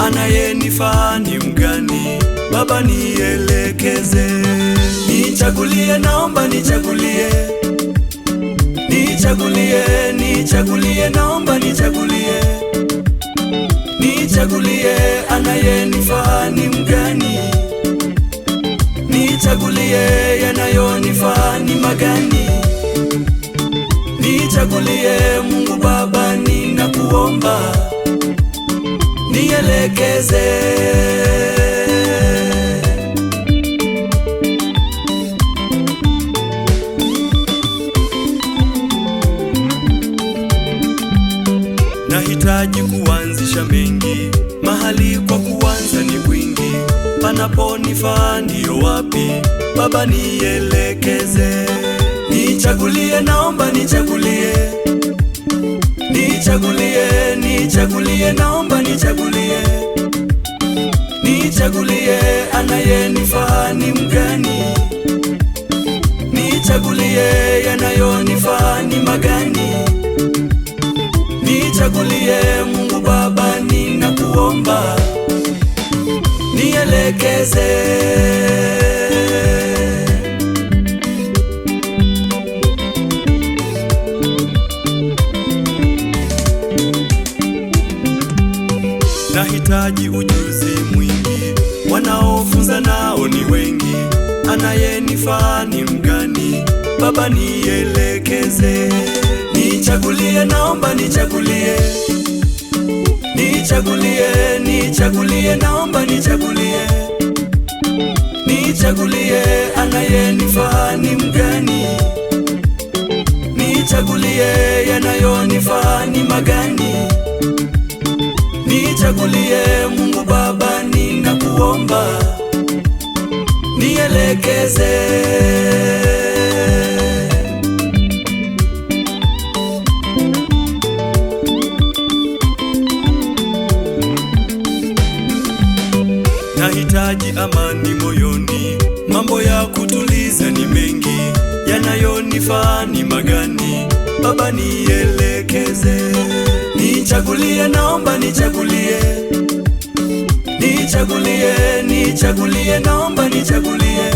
anayenifaa ni mgani? Baba nielekeze. Nichagulie, naomba nichagulie. Nichagulie, nichagulie, naomba nichagulie. Nichagulie, anayenifaa ni mgani? Nichagulie, yanayonifaa ni magani? Nichagulie Mungu Baba, ninakuomba nielekeze. Nahitaji kuanzisha mengi, mahali kwa kuanza ni kwingi. Panaponifaa ndio wapi? Baba nielekeze. Nichagulie, naomba nichagulie. Nichagulie, nichagulie, naomba nichagulie. Nichagulie, anayenifaa ni mgani? Nichagulie, yanayonifaa ni magani? Nichagulie Mungu Baba, ninakuomba nielekeze. Nahitaji ujuzi mwingi, wanaofunza nao ni wengi. Anayenifaa ni mgani? Baba nielekeze. Nichagulie, naomba nichagulie. Nichagulie, nichagulie, naomba nichagulie. Nichagulie, anayenifaa ni mgani? Nichagulie, yanayonifaa ni magani? Nichagulie Mungu Baba, ninakuomba nielekeze. Nahitaji amani moyoni, mambo ya kutuliza ni mengi. Yanayonifaa ni magani? Baba nielekeze. Nichagulie, naomba nichagulie. Nichagulie, nichagulie, naomba nichagulie.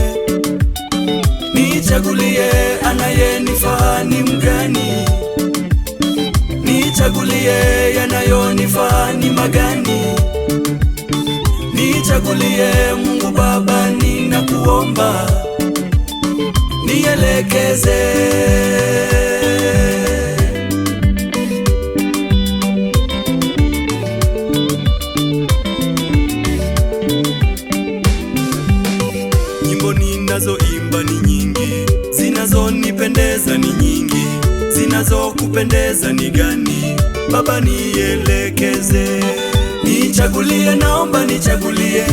Nichagulie, anayenifaa ni mgani? Nichagulie, yanayonifaa ni magani? Nichagulie Mungu Baba, ninakuomba. ninakuomba nielekeze. Nyimbo ninazoimba ni nyingi, zinazonipendeza ni nyingi, zinazokupendeza ni gani? Baba nielekeze. Nichagulie, naomba nichagulie.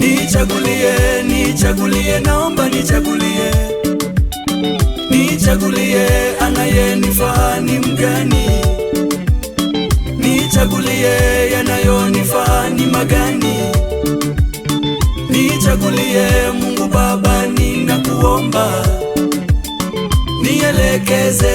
Nichagulie, nichagulie, naomba nichagulie. Nichagulie, anayenifaa ni mgani? Nichagulie, yanayonifaa ni magani? Nichagulie Mungu Baba, ninakuomba nielekeze.